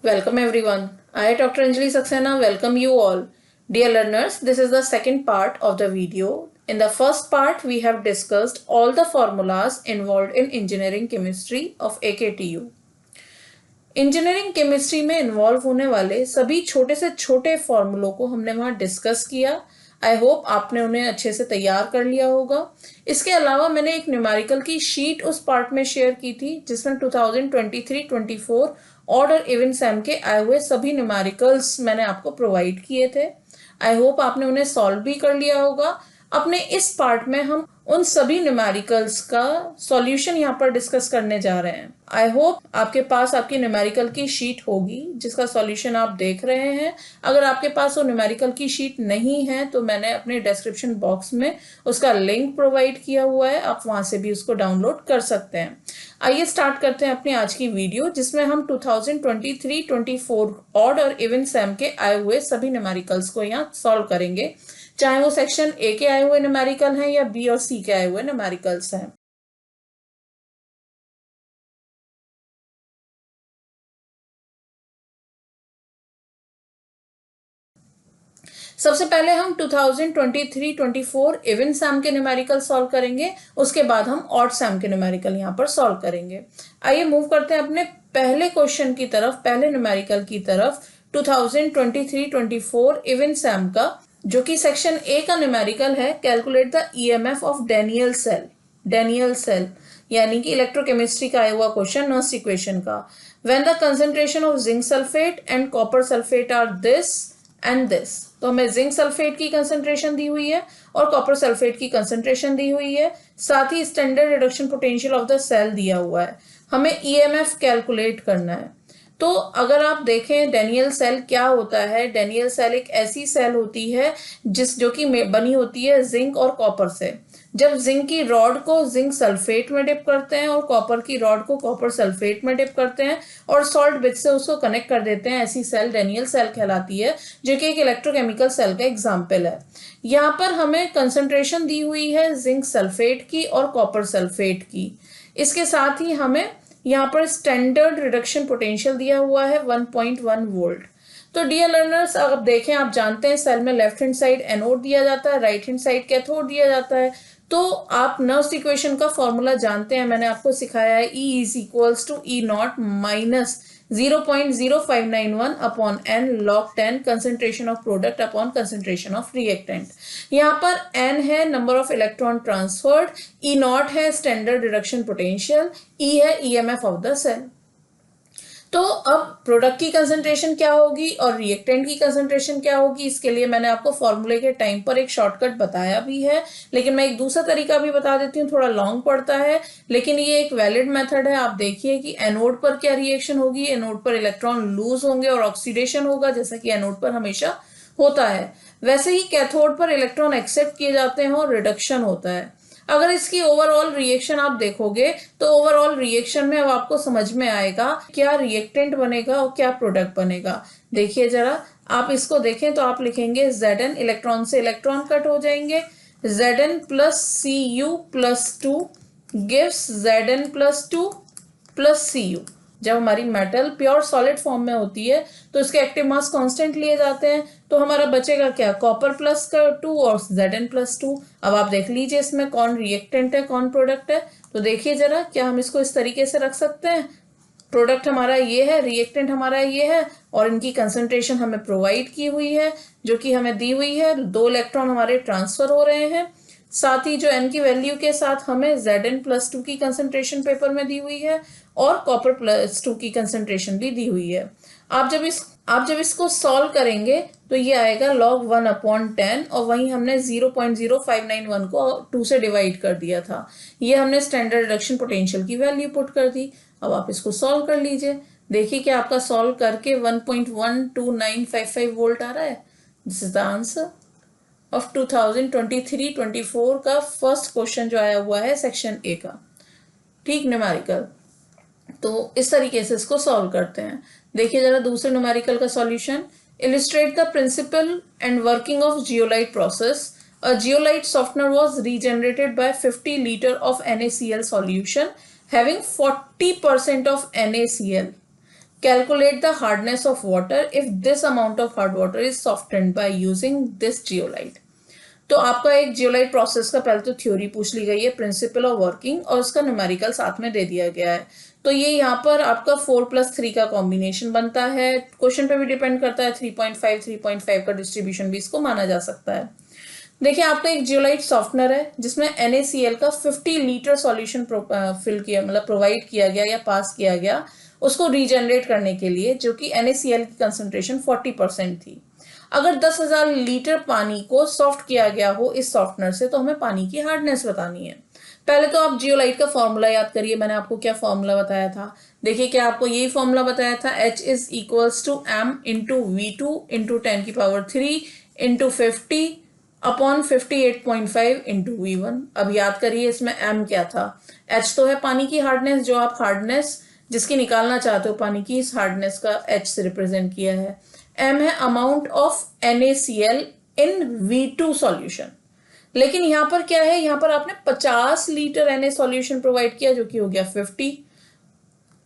Welcome everyone. I, Dr. Anjali Saxena, welcome you all. Dear learners, this is the second part of the video. In the first part, we have discussed all the formulas involved in engineering chemistry of AKTU. Engineering chemistry में involve होने वाले सभी छोटे से छोटे फॉर्मूलों को हमने वहां डिस्कस किया। आई होप आपने उन्हें अच्छे से तैयार कर लिया होगा। इसके अलावा मैंने एक न्यूमेरिकल की शीट उस पार्ट में शेयर की थी जिसमें 2023-24 ऑड और इवन सैम के आए हुए सभी न्यूमेरिकल्स मैंने आपको प्रोवाइड किए थे। आई होप आपने उन्हें सॉल्व भी कर लिया होगा। अपने इस पार्ट में हम उन सभी न्यूमेरिकल्स का सॉल्यूशन यहाँ पर डिस्कस करने जा रहे हैं। आई होप आपके पास आपकी न्यूमेरिकल की शीट होगी जिसका सॉल्यूशन आप देख रहे हैं। अगर आपके पास वो न्यूमेरिकल की शीट नहीं है तो मैंने अपने डिस्क्रिप्शन बॉक्स में उसका लिंक प्रोवाइड किया हुआ है, आप वहां से भी उसको डाउनलोड कर सकते हैं। आइए स्टार्ट करते हैं अपनी आज की वीडियो जिसमें हम 2023-24 ऑड और इवन सैम के आए हुए सभी न्यूमेरिकल्स को यहाँ सॉल्व करेंगे, चाहे वो सेक्शन ए के आए हुए न्यूमेरिकल हैं या बी और सी के आए हुए न्यूमेरिकल्स हैं। सबसे पहले हम 2023-24 इवन सैम के न्यूमेरिकल सॉल्व करेंगे, उसके बाद हम ऑड सैम के न्यूमेरिकल यहाँ पर सॉल्व करेंगे। आइए मूव करते हैं अपने पहले क्वेश्चन की तरफ, पहले न्यूमेरिकल की तरफ। 2023-24 इवन सैम का जो कि सेक्शन ए का न्यूमेरिकल है, calculate the EMF of Daniell cell. Daniell cell यानी कि इलेक्ट्रोकेमिस्ट्री का आया हुआ क्वेश्चन, नर्स इक्वेशन का। When the concentration of zinc sulphate and copper sulphate are this and this, तो हमें जिंक सल्फेट की कंसंट्रेशन दी हुई है और कॉपर सल्फेट की कंसंट्रेशन दी हुई है, साथ ही standard reduction potential of the cell दिया हुआ है। हमें ईएमएफ कैलकुलेट करना है। तो अगर आप देखें डैनियल सेल क्या होता है, डैनियल सेल एक ऐसी सेल होती है जो कि बनी होती है जिंक और कॉपर से। जब जिंक की रॉड को जिंक सल्फेट में डिप करते हैं और कॉपर की रॉड को कॉपर सल्फेट में डिप करते हैं और सॉल्ट ब्रिज से उसको कनेक्ट कर देते हैं, ऐसी सेल डैनियल सेल कहलाती है, जो कि एक इलेक्ट्रोकेमिकल सेल का एग्जाम्पल है। यहाँ पर हमें कंसंट्रेशन दी हुई है जिंक सल्फेट की और कॉपर सल्फेट की। इसके साथ ही हमें यहाँ पर स्टैंडर्ड रिडक्शन पोटेंशियल दिया हुआ है 1.1 वोल्ट। तो डियर लर्नर्स, अब देखें, आप जानते हैं सेल में लेफ्ट हैंड साइड एनोड दिया जाता है, राइट हैंड साइड कैथोड दिया जाता है। तो आप नर्स इक्वेशन का फॉर्मूला जानते हैं, मैंने आपको सिखाया है, E is equals to E not minus 0.0591 upon n log 10 concentration of product upon concentration of reactant. यहाँ पर n है number of electron transferred, E not है स्टैंडर्ड रिडक्शन पोटेंशियल, E है ईएमएफ ऑफ द सेल। तो अब product की concentration क्या होगी और रिएक्टेंट की कंसंट्रेशन क्या होगी, इसके लिए मैंने आपको फॉर्मूले के टाइम पर एक शॉर्टकट बताया भी है, लेकिन मैं एक दूसरा तरीका भी बता देती हूँ, थोड़ा लॉन्ग पड़ता है लेकिन ये एक वैलिड मेथड है। आप देखिए कि एनोड पर क्या रिएक्शन होगी, एनोड पर इलेक्ट्रॉन लूज होंगे और ऑक्सीडेशन होगा, जैसा कि एनोड पर हमेशा होता है। वैसे ही कैथोड पर इलेक्ट्रॉन एक्सेप्ट किए जाते हैं और रिडक्शन होता है। अगर इसकी ओवरऑल रिएक्शन आप देखोगे तो ओवरऑल रिएक्शन में अब आपको समझ में आएगा क्या रिएक्टेंट बनेगा और क्या प्रोडक्ट बनेगा। देखिए जरा, आप इसको देखें तो आप लिखेंगे Zn, इलेक्ट्रॉन से इलेक्ट्रॉन कट हो जाएंगे, Zn plus Cu plus 2 gives Zn plus 2 plus Cu। जब हमारी मेटल प्योर सॉलिड फॉर्म में होती है तो इसके एक्टिव मास कांस्टेंट लिए जाते हैं, तो हमारा बचेगा क्या, कॉपर प्लस 2 और Zn प्लस 2। अब आप देख लीजिए इसमें कौन रिएक्टेंट है कौन प्रोडक्ट है। तो देखिए जरा, क्या हम इसको इस तरीके से रख सकते हैं, प्रोडक्ट हमारा ये है, रिएक्टेंट हमारा ये है और इनकी कंसंट्रेशन हमें प्रोवाइड की हुई है जो कि हमें दी हुई है। 2 इलेक्ट्रॉन हमारे ट्रांसफर हो रहे हैं, साथ ही जो n की वैल्यू के साथ हमें Zn प्लस 2 की कंसंट्रेशन पेपर में दी हुई है और कॉपर प्लस 2 की कंसंट्रेशन भी दी हुई है। आप जब इसको सॉल्व करेंगे तो ये आएगा log 1 अपॉन 10 और वहीं हमने 0.0591 को 2 से डिवाइड कर दिया था। ये हमने स्टैंडर्ड रिडक्शन पोटेंशियल की वैल्यू पुट कर दी। अब आप इसको सॉल्व कर लीजिए, देखिए कि आपका सॉल्व करके 1.12955 वोल्ट आ रहा है। This is the answer of 2023-24 का फर्स्ट क्वेश्चन जो आया हुआ है सेक्शन ए का। ठीक, न्यूमेरिकल। तो इस तरीके से इसको सॉल्व करते हैं। देखिए जरा दूसरे न्यूमेरिकल का solution. Illustrate the principle and working of zeolite process. A zeolite softener was regenerated by 50 liter of NaCl solution having 40% of NaCl. Calculate the hardness of water if this amount of hard water is softened by using this zeolite. तो आपका एक zeolite process का पहले तो theory पूछ ली गई है, principle of working, और उसका न्यूमेरिकल साथ में दे दिया गया है। तो ये यहाँ पर आपका 4+3 का कॉम्बिनेशन बनता है। क्वेश्चन पे भी डिपेंड करता है, 3.5 का डिस्ट्रीब्यूशन भी इसको माना जा सकता है। देखिए आपका एक जियोलाइट सॉफ्टनर है जिसमें NaCl का 50 लीटर सॉल्यूशन फिल किया, मतलब प्रोवाइड किया गया या पास किया गया उसको रीजनरेट करने के लिए, जो कि NaCl की कंसंट्रेशन 40% थी। अगर 10,000 लीटर पानी को सॉफ्ट किया गया हो इस सॉफ्टनर से, तो हमें पानी की हार्डनेस बतानी है। पहले तो आप जियोलाइट का फॉर्मूला याद करिए, मैंने आपको क्या फॉर्मूला बताया था। देखिए क्या आपको यही फॉर्मूला बताया था, H is equals to M into V2 into 10⁻³ into 50 upon 58.5 into V1। अब याद करिए इसमें M क्या था। H तो है पानी की हार्डनेस, जो आप हार्डनेस जिसकी निकालना चाहते हो पानी की, इस हार्डनेस का H से रिप्रेजेंट किया है। M है amount of NaCl in V2 solution. लेकिन यहाँ पर क्या है, यहाँ पर आपने 50 लीटर Na सॉल्यूशन प्रोवाइड किया, जो कि हो गया 50।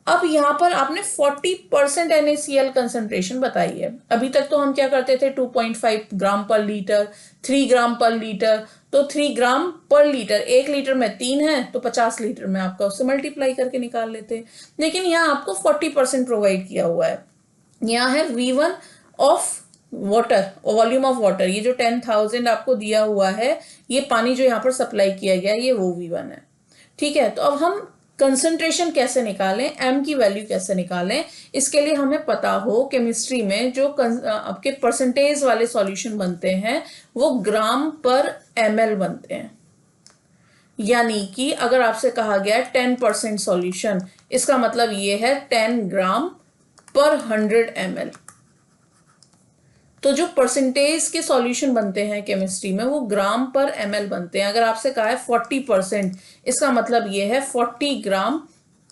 अब यहाँ पर आपने 40% NaCl कंसंट्रेशन बताई है। अभी तक तो हम क्या करते थे, 2.5 ग्राम पर लीटर, 3 ग्राम पर लीटर। तो 3 ग्राम पर लीटर, 1 लीटर में 3 है तो 50 लीटर में आपका उससे मल्टीप्लाई करके निकाल लेते। लेकिन यहाँ आपको 40% प्रोवाइड किया हुआ है। यहाँ है V1 of water, volume of water, ये जो 10,000 आपको दिया हुआ है, ये पानी जो यहाँ पर सप्लाई किया गया ये वो V1 है। ठीक है, तो अब हम कंसंट्रेशन कैसे निकालें, M की वैल्यू कैसे निकालें, इसके लिए हमें पता हो केमिस्ट्री में जो आपके परसेंटेज वाले सॉल्यूशन बनते हैं वो ग्राम पर ml बनते हैं। यानी कि अगर आपसे कहा गया 10% सॉल्यूशन, इसका मतलब ये है 10 ग्राम पर 100 ml। तो जो परसेंटेज के सॉल्यूशन बनते हैं केमिस्ट्री में वो ग्राम पर ml बनते हैं। अगर आपसे कहा है 40%, इसका मतलब ये है 40 ग्राम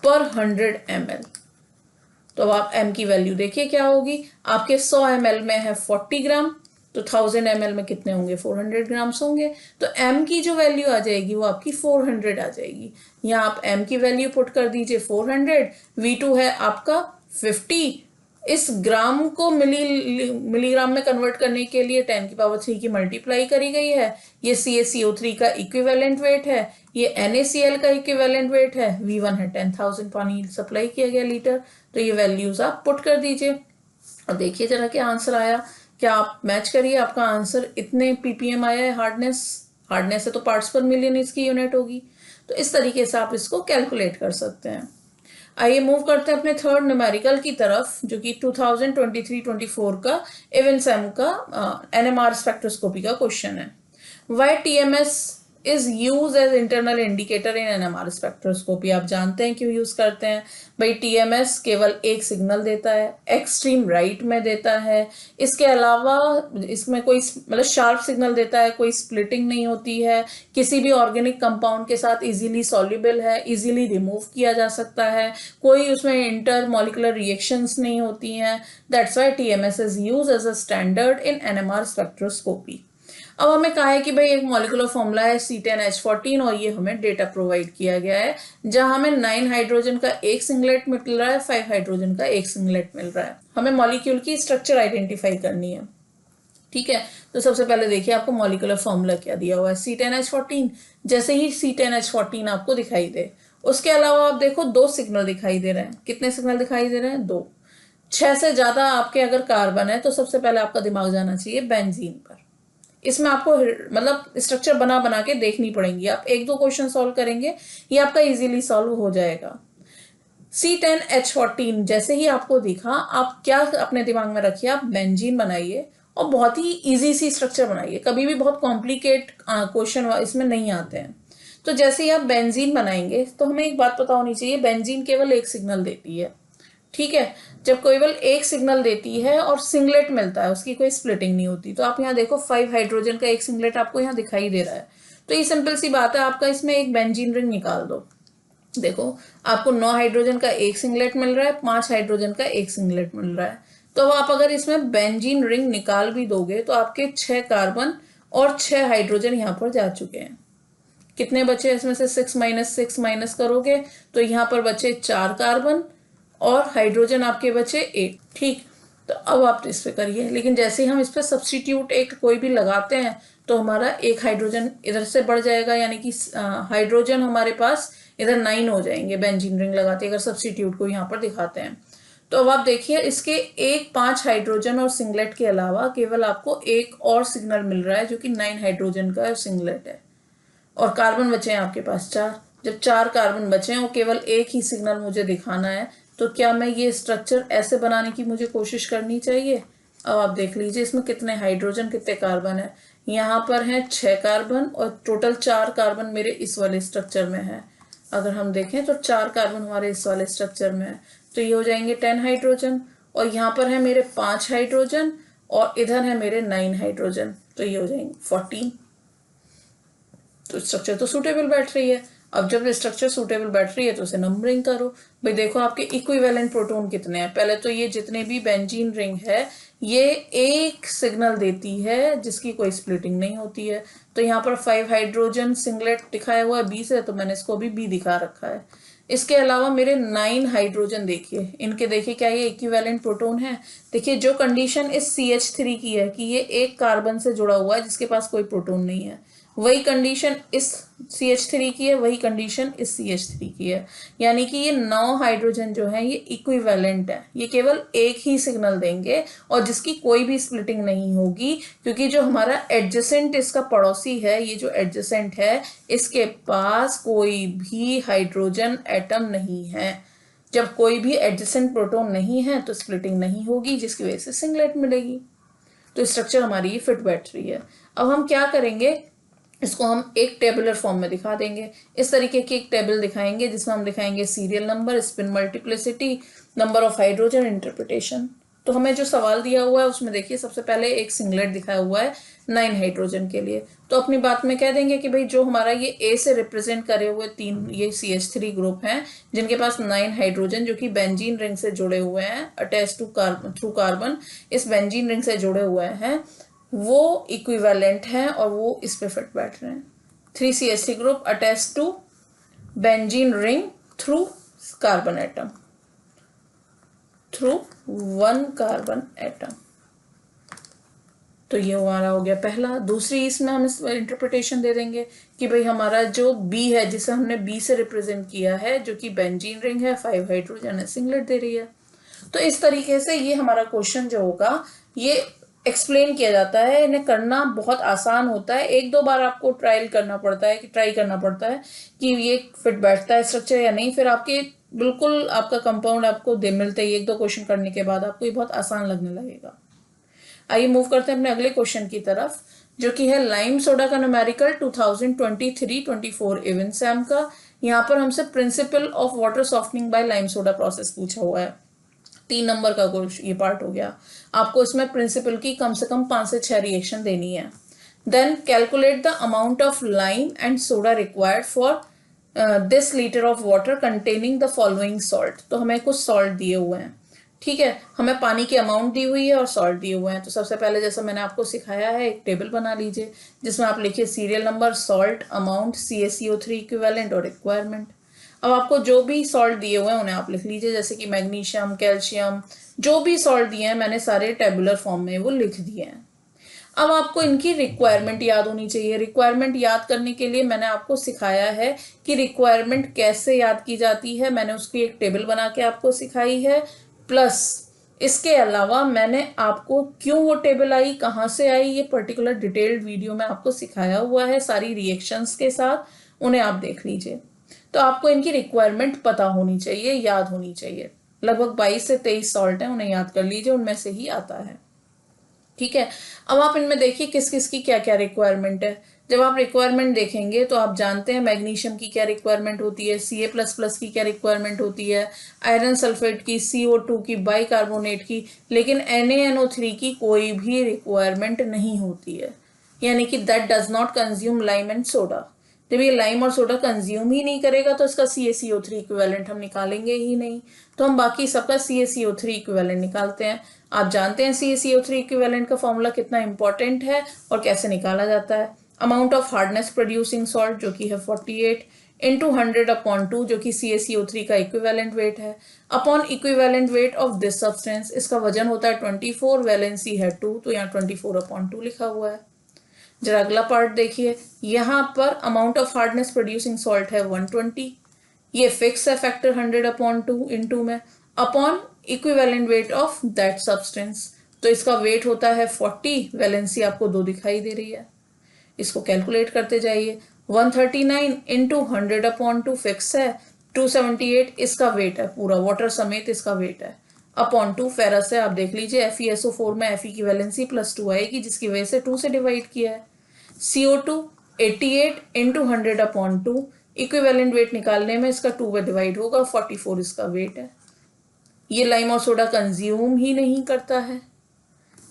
पर 100 ml। तो अब आप m की वैल्यू देखिए क्या होगी। आपके 100 ml में है 40 ग्राम, तो 1000 ml में कितने होंगे, 400 ग्राम्स होंगे। तो m की जो वैल्यू आ जाएगी वो आपकी 400 आ जाएगी। यहाँ आप m की वैल्यू पुट कर दीजिए 400, V2 है आपका 50। इस ग्राम को मिलीग्राम में कन्वर्ट करने के लिए 10⁻³ की मल्टीप्लाई करी गई है। ये CaCO3 का इक्विवेलेंट वेट है, ये NaCl का इक्विवेलेंट वेट है, V1 है 10,000 पानी सप्लाई किया गया लीटर। तो ये वैल्यूज आप पुट कर दीजिए और देखिए जरा क्या आंसर आया। क्या आप मैच करिए, आपका आंसर इतने ppm आया है। हार्डनेस है तो पार्ट्स पर मिलियन इसकी यूनिट होगी। तो इस तरीके से आप इसको कैलकुलेट कर सकते हैं। आइए मूव करते हैं अपने थर्ड न्यूमेरिकल की तरफ, जो कि 2023-24 का इवेंसम का NMR स्पेक्ट्रोस्कोपी का क्वेश्चन है। Why TMS is use as internal indicator in NMR spectroscopy. आप जानते हैं क्यों यूज करते हैं भाई। TMS केवल एक सिग्नल देता है, एक्सट्रीम राइट में देता है। इसके अलावा इसमें कोई मतलब शार्प सिग्नल देता है, कोई स्प्लिटिंग नहीं होती है, किसी भी ऑर्गेनिक कंपाउंड के साथ इजीली सॉल्युबल है, इजीली रिमूव किया जा सकता है, कोई उसमें इंटर मॉलिकुलर रिएक्शंस नहीं होती हैं। That's why TMS is use as a standard in NMR spectroscopy. अब हमें कहा है कि भाई एक मॉलिकुलर फॉर्मूला है C10H14 और ये हमें डेटा प्रोवाइड किया गया है, जहां हमें 9 हाइड्रोजन का एक सिंगलेट मिल रहा है, 5 हाइड्रोजन का एक सिंगलेट मिल रहा है। हमें मॉलिक्यूल की स्ट्रक्चर आइडेंटिफाई करनी है। ठीक है, तो सबसे पहले देखिए आपको मॉलिकुलर फॉर्मूला क्या दिया हुआ है, C10H14। जैसे ही C10H14 आपको दिखाई दे, उसके अलावा आप देखो 2 सिग्नल दिखाई दे रहे हैं। कितने सिग्नल दिखाई दे रहे हैं, 2। 6 से ज्यादा आपके अगर कार्बन है तो सबसे पहले आपका दिमाग जाना चाहिए बेंजीन पर। इसमें आपको मतलब स्ट्रक्चर बना बना के देखनी पड़ेंगी। आप 1-2 क्वेश्चन सॉल्व करेंगे, ये आपका इजीली सॉल्व हो जाएगा। C10H14 जैसे ही आपको दिखा, आप क्या अपने दिमाग में रखिए, आप बेंजीन बनाइए और बहुत ही इजी सी स्ट्रक्चर बनाइए। कभी भी बहुत कॉम्प्लिकेट क्वेश्चन इसमें नहीं आते हैं। तो जैसे ही आप बेंजीन बनाएंगे तो हमें एक बात पता होनी चाहिए, बेंजीन केवल एक सिग्नल देती है। ठीक है, जब केवल एक सिग्नल देती है और सिंगलेट मिलता है, उसकी कोई स्प्लिटिंग नहीं होती। तो आप यहाँ देखो 5 हाइड्रोजन का एक सिंगलेट आपको यहाँ दिखाई दे रहा है। तो ये सिंपल सी बात है, आपका इसमें एक बेंजीन रिंग निकाल दो। देखो आपको 9 हाइड्रोजन का एक सिंगलेट मिल रहा है, 5 हाइड्रोजन का एक सिंगलेट मिल रहा है। तो आप अगर इसमें बेंजीन रिंग निकाल भी दोगे तो आपके 6 कार्बन और 6 हाइड्रोजन यहाँ पर जा चुके हैं। कितने बचे इसमें से 6 - 6 माइनस करोगे तो यहाँ पर बचे 4 कार्बन और हाइड्रोजन आपके बचे 8। ठीक, तो अब आप इस पे करिए, लेकिन जैसे ही हम इस पे सब्स्टिट्यूट एक कोई भी लगाते हैं तो हमारा एक हाइड्रोजन इधर से बढ़ जाएगा, यानी कि हाइड्रोजन हमारे पास इधर 9 हो जाएंगे बेंजीन रिंग लगाते अगर सब्स्टिट्यूट को यहाँ पर दिखाते हैं। तो अब आप देखिए इसके 5 हाइड्रोजन और सिंगलेट के अलावा केवल आपको एक और सिग्नल मिल रहा है जो कि 9 हाइड्रोजन का सिंगलेट है, और कार्बन बचे हैं आपके पास 4। जब 4 कार्बन बचे हैं और केवल एक ही सिग्नल मुझे दिखाना है, तो क्या मैं ये स्ट्रक्चर ऐसे बनाने की मुझे कोशिश करनी चाहिए। अब आप देख लीजिए इसमें कितने हाइड्रोजन कितने कार्बन है। यहाँ पर है 6 कार्बन और टोटल 4 कार्बन मेरे इस वाले स्ट्रक्चर में है। अगर हम देखें तो 4 कार्बन हमारे इस वाले स्ट्रक्चर में है, तो ये हो जाएंगे 10 हाइड्रोजन, और यहाँ पर है मेरे 5 हाइड्रोजन और इधर है मेरे 9 हाइड्रोजन, तो ये हो जाएंगे 14। तो स्ट्रक्चर तो सूटेबल बैठ रही है। अब जब स्ट्रक्चर सूटेबल बैठ रही है तो उसे नंबरिंग करो। भाई देखो आपके इक्विवेलेंट प्रोटॉन कितने हैं। पहले तो ये जितने भी बेंजीन रिंग है ये एक सिग्नल देती है जिसकी कोई स्प्लिटिंग नहीं होती है। तो यहाँ पर 5 हाइड्रोजन सिंगलेट दिखाया हुआ है बी से, तो मैंने इसको भी बी दिखा रखा है। इसके अलावा मेरे 9 हाइड्रोजन देखिए, इनके देखिए क्या ये इक्विवेलेंट प्रोटॉन है। देखिए जो कंडीशन इस CH3 की है कि ये एक कार्बन से जुड़ा हुआ है जिसके पास कोई प्रोटॉन नहीं है, वही कंडीशन इस CH3 की है, वही कंडीशन इस CH3 की है। यानी कि ये 9 हाइड्रोजन जो है ये इक्विवेलेंट है, ये केवल एक ही सिग्नल देंगे और जिसकी कोई भी स्प्लिटिंग नहीं होगी, क्योंकि जो हमारा एडजेसेंट इसका पड़ोसी है, ये जो एडजेसेंट है इसके पास कोई भी हाइड्रोजन एटम नहीं है। जब कोई भी एडजेसेंट प्रोटॉन नहीं है तो स्प्लिटिंग नहीं होगी, जिसकी वजह से सिंगलेट मिलेगी। तो स्ट्रक्चर हमारी फिट बैठ रही है। अब हम क्या करेंगे, इसको हम एक टेबुलर फॉर्म में दिखा देंगे। इस तरीके की एक टेबल दिखाएंगे जिसमें हम दिखाएंगे serial number, spin multiplicity, number of hydrogen, interpretation. तो हमें जो सवाल दिया हुआ है उसमें देखिए सबसे पहले एक सिंगलेट दिखाया हुआ है 9 हाइड्रोजन के लिए। तो अपनी बात में कह देंगे कि भाई जो हमारा ये ए से रिप्रेजेंट करे हुए 3 ये CH3 ग्रुप हैं जिनके पास 9 हाइड्रोजन जो कि बेंजीन रिंग से जुड़े हुए हैं, attach to carbon through carbon इस बेंजीन रिंग से जुड़े हुए हैं, वो इक्विवेलेंट हैं और वो इस पे फिट बैठ रहे हैं। 3 CH3 group attach to benzene ring through carbon atom, through 1 carbon atom. तो ये हमारा हो गया पहला। दूसरी इसमें हम इस इंटरप्रिटेशन दे देंगे कि भाई हमारा जो बी है जिसे हमने बी से रिप्रेजेंट किया है जो कि बेंजीन रिंग है, 5 हाइड्रोजन है, सिंगलेट दे रही है। तो इस तरीके से ये हमारा क्वेश्चन जो होगा ये एक्सप्लेन किया जाता है। इन्हें करना बहुत आसान होता है, 1-2 बार आपको ट्राई करना पड़ता है कि ये फिट बैठता है स्ट्रक्चर या नहीं, फिर आपके बिल्कुल आपका कंपाउंड आपको दे मिलते ही 1-2 क्वेश्चन करने के बाद आपको ये बहुत आसान लगने लगेगा। आइए मूव करते हैं अपने अगले क्वेश्चन की तरफ, जो कि है लाइम सोडा का न्यूमेरिकल 2023-24 इवन सैम का। यहाँ पर हमसे principle of water softening by lime soda process पूछा हुआ है। 3 नंबर का ये पार्ट हो गया। आपको इसमें प्रिंसिपल की कम से कम 5 से 6 रिएक्शन देनी है। Then calculate the amount of lime and soda required for this litre of water containing the following salt. तो हमें कुछ सॉल्ट दिए हुए हैं, ठीक है, हमें पानी की अमाउंट दी हुई है और सॉल्ट दिए हुए हैं। तो सबसे पहले जैसा मैंने आपको सिखाया है एक टेबल बना लीजिए जिसमें आप लिखिए serial number, salt, amount, CaCO3 equivalent और रिक्वायरमेंट। अब आपको जो भी सॉल्ट दिए हुए हैं उन्हें आप लिख लीजिए, जैसे कि मैग्नीशियम, कैल्शियम, जो भी सॉल्ट दिए हैं मैंने सारे टेबुलर फॉर्म में वो लिख दिए हैं। अब आपको इनकी रिक्वायरमेंट याद होनी चाहिए। रिक्वायरमेंट याद करने के लिए मैंने आपको सिखाया है कि रिक्वायरमेंट कैसे याद की जाती है, मैंने उसकी एक टेबल बना के आपको सिखाई है। प्लस इसके अलावा मैंने आपको क्यों वो टेबल आई, कहाँ से आई, ये पर्टिकुलर डिटेल्ड वीडियो में आपको सिखाया हुआ है सारी रिएक्शंस के साथ, उन्हें आप देख लीजिए। तो आपको इनकी रिक्वायरमेंट पता होनी चाहिए, याद होनी चाहिए। लगभग 22 से 23 सॉल्ट हैं, उन्हें याद कर लीजिए, उनमें से ही आता है, ठीक है। अब आप इनमें देखिए किस किस की क्या क्या रिक्वायरमेंट है। जब आप रिक्वायरमेंट देखेंगे तो आप जानते हैं मैग्नीशियम की क्या रिक्वायरमेंट होती है, Ca++ की क्या रिक्वायरमेंट होती है, आयरन सल्फेट की, CO2 की, बाइकार्बोनेट की, लेकिन NaNO3 की कोई भी रिक्वायरमेंट नहीं होती है। यानी कि that does not consume lime and soda. जब ये लाइम और सोडा कंज्यूम ही नहीं करेगा तो इसका CaCO3 इक्विवेलेंट हम निकालेंगे ही नहीं, तो हम बाकी सबका CaCO3 इक्विवेलेंट निकालते हैं। आप जानते हैं CaCO3 इक्विवेलेंट का फॉर्मूला कितना इंपॉर्टेंट है और कैसे निकाला जाता है। Amount of hardness producing salt जो कि है 48 इंटू 100/2 जो कि CaCO3 का इक्विवेलेंट वेट है, upon equivalent weight of this substance, इसका वजन होता है 24, वैलेंसी है 2, तो यहाँ 24/2 लिखा हुआ है। जरा अगला पार्ट देखिए, यहाँ पर amount of hardness producing salt है 120, ये फिक्स है फैक्टर 100/2 इंटू में, upon equivalent weight of that substance, तो इसका वेट होता है 40, वैलेंसी आपको 2 दिखाई दे रही है। इसको कैलकुलेट करते जाइए, 139 इंटू 100/2 फिक्स है, 278 इसका वेट है, पूरा वाटर समेत इसका वेट है, अपॉन 2 फेरस है। आप देख लीजिए FeSO4 में Fe की वैलेंसी +2 आएगी, जिसकी वजह से 2 से डिवाइड किया है। CO2 88 इंटू 100/2, इक्विवेलेंट वेट निकालने में इसका 2 में डिवाइड होगा, 44 इसका वेट है। ये लाइम और सोडा कंज्यूम ही नहीं करता है।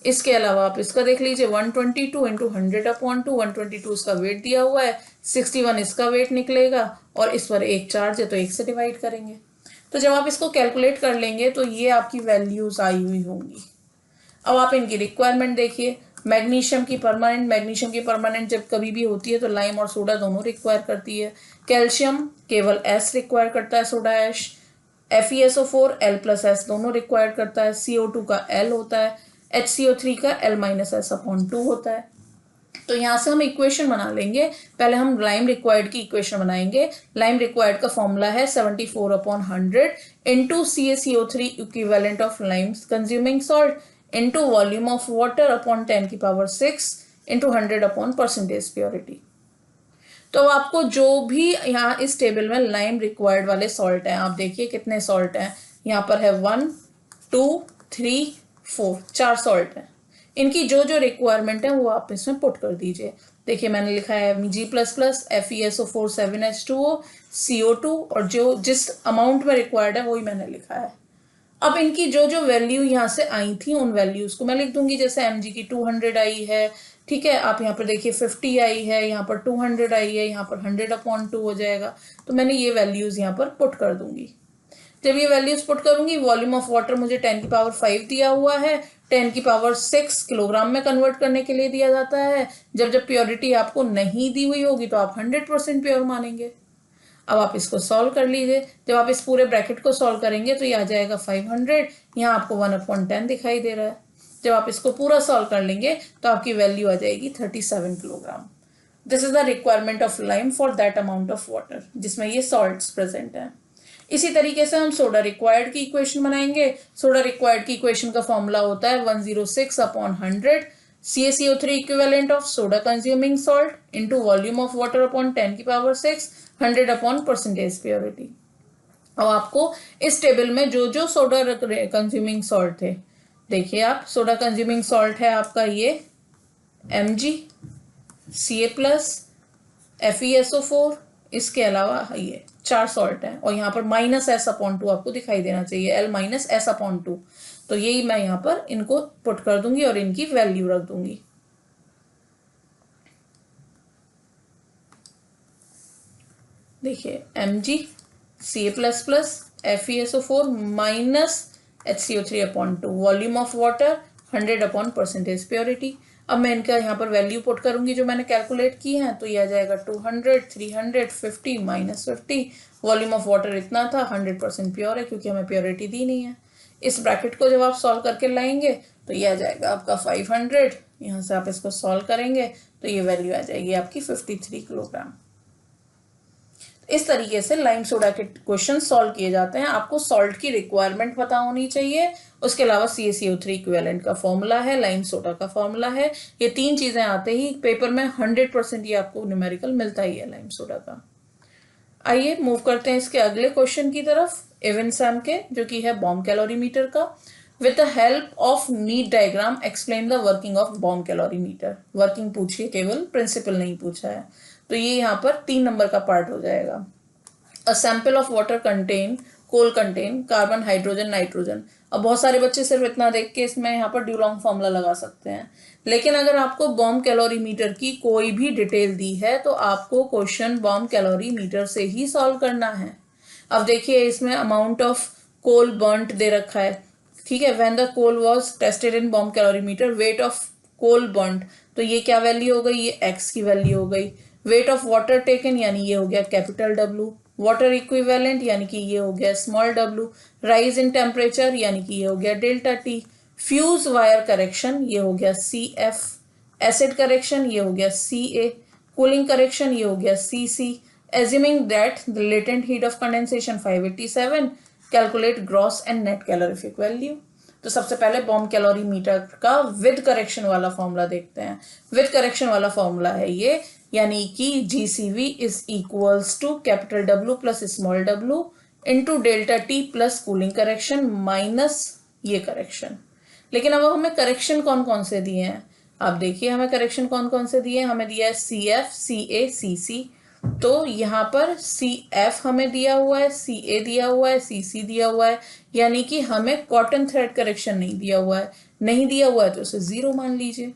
इसके अलावा आप इसका देख लीजिए, 122 इंटू 100/2, 122 इसका वेट दिया हुआ है, 61 इसका वेट निकलेगा, और इस पर 1 चार्ज है तो 1 से डिवाइड करेंगे। तो जब आप इसको कैलकुलेट कर लेंगे तो ये आपकी वैल्यूज आई हुई होंगी। अब आप इनकी रिक्वायरमेंट देखिए, मैग्नीशियम की परमानेंट जब कभी भी होती है तो लाइम और सोडा दोनों रिक्वायर करती है। कैल्शियम केवल S रिक्वायर करता है, सोडा ऐश। FeSO4 L+S दोनों रिक्वायर करता है। CO2 का L होता है, HCO3 का L-S/2 होता है। तो यहाँ से हम इक्वेशन बना लेंगे। पहले हम लाइम रिक्वायर्ड की इक्वेशन बनाएंगे। लाइम रिक्वायर्ड का फॉर्मूला है 74/100 into CaCO3 equivalent of lime consuming salt into volume of water upon 10⁶ into 100/% purity. तो आपको जो भी यहाँ इस टेबल में लाइम रिक्वायर्ड वाले सॉल्ट हैं, आप देखिए कितने सॉल्ट हैं, यहाँ पर है 1 2 3 4, 4 सॉल्ट हैं। इनकी जो जो रिक्वायरमेंट है वो आप इसमें पुट कर दीजिए। देखिए मैंने लिखा है G++, FeSO4 7H2O, CO2, और जो जिस अमाउंट में रिक्वायर्ड है वही मैंने लिखा है। अब इनकी जो जो वैल्यू यहाँ से आई थी उन वैल्यूज को मैं लिख दूंगी। जैसे Mg की 200 आई है, ठीक है, आप यहाँ पर देखिए 50 आई है, यहाँ पर 200 आई है, यहाँ पर 100/2 हो जाएगा। तो मैंने ये वैल्यूज यहाँ पर पुट कर दूंगी। जब ये वैल्यूज पुट करूंगी, वॉल्यूम ऑफ वाटर मुझे 10⁵ दिया हुआ है, 10⁶ किलोग्राम में कन्वर्ट करने के लिए दिया जाता है। जब जब प्योरिटी आपको नहीं दी हुई होगी तो आप 100% प्योर मानेंगे। अब आप इसको सॉल्व कर लीजिए। जब आप इस पूरे ब्रैकेट को सॉल्व करेंगे तो ये आ जाएगा 500, यहाँ आपको 1/10 दिखाई दे रहा है। जब आप इसको पूरा सॉल्व कर लेंगे तो आपकी वैल्यू आ जाएगी 37 kilogram. This is the requirement of lime for that amount of water, जिसमें ये सॉल्ट्स प्रेजेंट हैं। इसी तरीके से हम सोडा रिक्वायर्ड की इक्वेशन बनाएंगे। सोडा रिक्वायर्ड की इक्वेशन का फॉर्मूला होता है 106/100 CaCO3 equivalent of soda consuming salt into volume of water upon 10⁶, 100/% purity. अब आपको इस टेबल में जो जो सोडा कंज्यूमिंग सॉल्ट थे, देखिए आप, सोडा कंज्यूमिंग सॉल्ट है आपका ये Mg, Ca+, FeSO4, इसके अलावा ये 4 सॉल्ट है, और यहाँ पर -S/2 आपको दिखाई देना चाहिए, L-S/2। तो यही मैं यहाँ पर इनको पुट कर दूंगी और इनकी वैल्यू रख दूंगी। देखिए Mg, Ca++, FeSO4 -HCO3/2, volume of water 100/% purity. अब मैं इनका यहाँ पर वैल्यू पुट करूंगी जो मैंने कैलकुलेट की है, तो ये आ जाएगा 200, 300, 50 -50। वॉल्यूम ऑफ वाटर इतना था, 100% प्योर है क्योंकि हमें प्योरिटी दी नहीं है। इस ब्रैकेट को जब आप सॉल्व करके लाएंगे तो ये आ जाएगा आपका 500। यहाँ से आप इसको सॉल्व करेंगे तो ये वैल्यू आ जाएगी आपकी 53 किलोग्राम। इस तरीके से लाइम सोडा के क्वेश्चन सॉल्व किए जाते हैं। आपको सॉल्ट की रिक्वायरमेंट पता होनी चाहिए, उसके अलावा CaCO3 इक्विवेलेंट का फॉर्मूला है, लाइम सोडा का फॉर्मूला है। ये 3 चीजें आते ही पेपर में 100% ये आपको न्यूमेरिकल मिलता ही है लाइम सोडा का। आइए मूव करते हैं इसके अगले क्वेश्चन की तरफ, इवन सैम के, जो कि है बॉम्ब कैलोरीमीटर का। With the help of NEET diagram explain the working of bomb calorimeter. Working पूछिए, केवल प्रिंसिपल नहीं पूछा है। तो ये यहाँ पर 3 नंबर का पार्ट हो जाएगा। A sample of water contain coal contain carbon, hydrogen, nitrogen. अब बहुत सारे बच्चे सिर्फ इतना देख के इसमें यहाँ पर ड्यूलॉन्ग फॉर्मूला लगा सकते हैं, लेकिन अगर आपको बॉम्ब कैलोरीमीटर की कोई भी डिटेल दी है तो आपको क्वेश्चन बॉम्ब कैलोरीमीटर से ही सॉल्व करना है। अब देखिए इसमें अमाउंट ऑफ कोल बर्न्ट दे रखा है, ठीक है, when the coal was tested in bomb calorimeter, weight of coal burnt, तो ये क्या वैल्यू हो गई, ये x की वैल्यू हो गई। वेट ऑफ वाटर टेकन यानी ये हो गया कैपिटल डब्ल्यू, वाटर इक्विवेलेंट यानी कि ये हो गया small W, rise in temperature यानी कि ये हो गया delta T, fuse wire correction ये हो गया सी एफ, एसिड करेक्शन ये हो गया सी ए, कूलिंग करेक्शन ये हो गया C C, assuming that the latent heat of condensation 587, calculate gross and net calorific value. तो सबसे पहले बॉम्ब कैलोरीमीटर का विद करेक्शन वाला फॉर्मूला देखते हैं। विद करेक्शन वाला फॉर्मूला है ये, यानी कि GCV is equals to capital W plus small W into delta T plus cooling correction minus ये करेक्शन। लेकिन अब हमें करेक्शन कौन कौन से दिए हैं, आप देखिए हमें करेक्शन कौन कौन से दिए हैं। हमें दिया है CF, CA, CC। तो यहाँ पर CF हमें दिया हुआ है, CA दिया हुआ है, CC दिया हुआ है, यानी कि हमें कॉटन थ्रेड करेक्शन नहीं दिया हुआ है। नहीं दिया हुआ है तो उसे 0 मान लीजिए,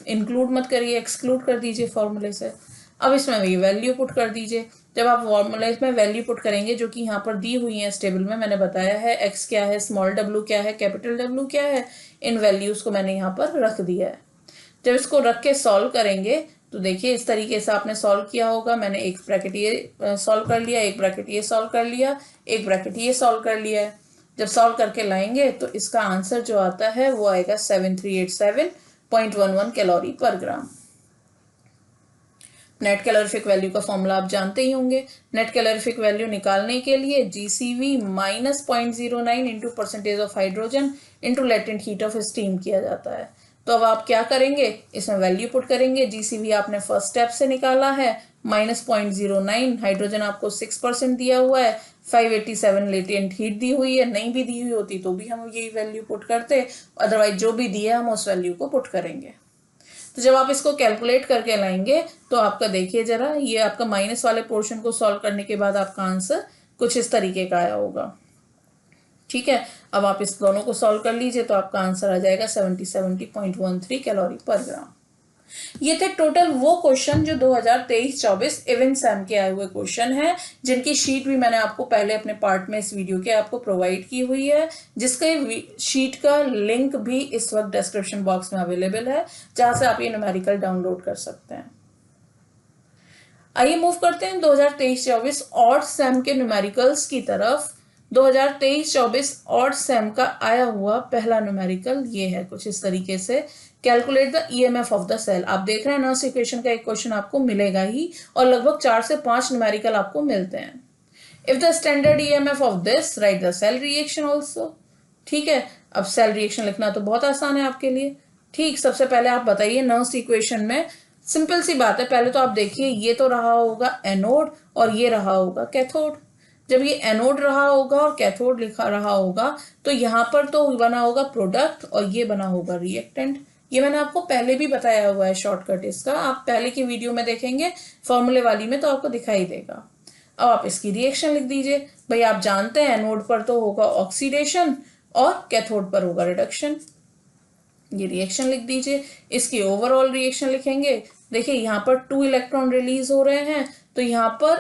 इंक्लूड मत करिए, एक्सक्लूड कर दीजिए फॉर्मूले से। अब इसमें ये वैल्यू पुट कर दीजिए। जब आप फॉर्मूले में वैल्यू पुट करेंगे जो कि यहाँ पर दी हुई है इस टेबल में, मैंने बताया है x क्या है, स्मॉल w क्या है, कैपिटल W क्या है, इन वैल्यूज को मैंने यहाँ पर रख दिया है। जब इसको रख के सॉल्व करेंगे तो देखिए इस तरीके से आपने सॉल्व किया होगा। मैंने एक ब्रैकेट ये सॉल्व कर लिया, एक ब्रैकेट ये सॉल्व कर लिया, एक ब्रैकेट ये सॉल्व कर लिया है। जब सॉल्व करके लाएंगे तो इसका आंसर जो आता है वो आएगा 7387.11 कैलोरी पर ग्राम। नेट कैलोरीफिक वैल्यू का फॉर्मूला आप जानते ही होंगे। नेट कैलोरीफिक वैल्यू निकालने के लिए GCV minus 0.09 into percentage of hydrogen into latent heat of steam किया जाता है। तो अब आप क्या करेंगे, इसमें वैल्यू पुट करेंगे। GCV आपने फर्स्ट स्टेप से निकाला है, माइनस 0.09, हाइड्रोजन आपको 6% दिया हुआ है, 587 लेटेंट हीट दी हुई है। नहीं भी दी हुई होती तो भी हम यही वैल्यू पुट करते, अदरवाइज जो भी दिया हम उस वैल्यू को पुट करेंगे। तो जब आप इसको कैलकुलेट करके लाएंगे तो आपका देखिए जरा, ये आपका माइनस वाले पोर्शन को सॉल्व करने के बाद आपका आंसर कुछ इस तरीके का आया होगा। ठीक है, अब आप इस दोनों को सॉल्व कर लीजिए तो आपका आंसर आ जाएगा 70.13 कैलोरी पर ग्राम। ये थे टोटल वो क्वेश्चन जो 2023-24 इवेंट सैम के आए हुए क्वेश्चन हैं, जिनकी शीट भी मैंने आपको पहले अपने पार्ट में इस वीडियो के आपको प्रोवाइड की हुई है, जिसके शीट का लिंक भी इस वक्त डिस्क्रिप्शन बॉक्स में अवेलेबल है, जहां से आप ये न्यूमेरिकल डाउनलोड कर सकते हैं। आइए मूव करते हैं 2023-24 ऑड सैम के न्यूमेरिकल्स की तरफ। 2023-24 ऑड सैम का आया हुआ पहला न्यूमेरिकल ये है कुछ इस तरीके से, calculate the EMF of the cell. आप देख रहे हैं नर्स इक्वेशन का एक क्वेश्चन आपको मिलेगा ही, और लगभग 4 से 5 न्यूमेरिकल आपको मिलते हैं। If the standard EMF of this, write the cell reaction also. ठीक है, अब सेल रिएक्शन लिखना तो बहुत आसान है आपके लिए। ठीक, सबसे पहले आप बताइए नर्स इक्वेशन में, सिंपल सी बात है, पहले तो आप देखिए ये तो रहा होगा एनोड और ये रहा होगा कैथोड। जब ये एनोड रहा होगा और कैथोड लिखा रहा होगा तो यहाँ पर तो बना होगा प्रोडक्ट और ये बना होगा रिएक्टेंट। ये मैंने आपको पहले भी बताया हुआ है शॉर्टकट इसका, आप पहले की वीडियो में देखेंगे फॉर्मूले वाली में तो आपको दिखाई देगा। अब आप इसकी रिएक्शन लिख दीजिए। भाई आप जानते हैं एनोड पर तो होगा ऑक्सीडेशन और कैथोड पर होगा रिडक्शन। ये रिएक्शन लिख दीजिए। इसकी ओवरऑल रिएक्शन लिखेंगे। देखिए यहाँ पर 2 इलेक्ट्रॉन रिलीज हो रहे हैं तो यहाँ पर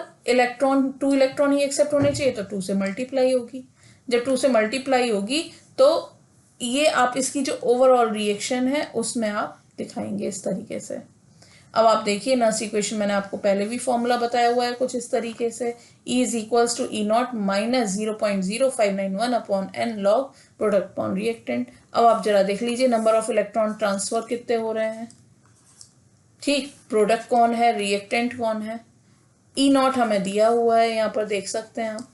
2 इलेक्ट्रॉन ही एक्सेप्ट होने चाहिए, तो 2 से मल्टीप्लाई होगी। जब 2 से मल्टीप्लाई होगी तो ये आप इसकी जो ओवरऑल रिएक्शन है उसमें आप दिखाएंगे इस तरीके से। अब आप देखिए नर्स इक्वेशन मैंने आपको पहले भी फॉर्मूला बताया हुआ है कुछ इस तरीके से, E is equals to E0 minus 0.0591 upon N log product upon reactant. अब आप जरा देख लीजिए नंबर ऑफ इलेक्ट्रॉन ट्रांसफर कितने हो रहे हैं। ठीक, प्रोडक्ट कौन है, रिएक्टेंट कौन है। E0 हमें दिया हुआ है, यहाँ पर देख सकते हैं आप।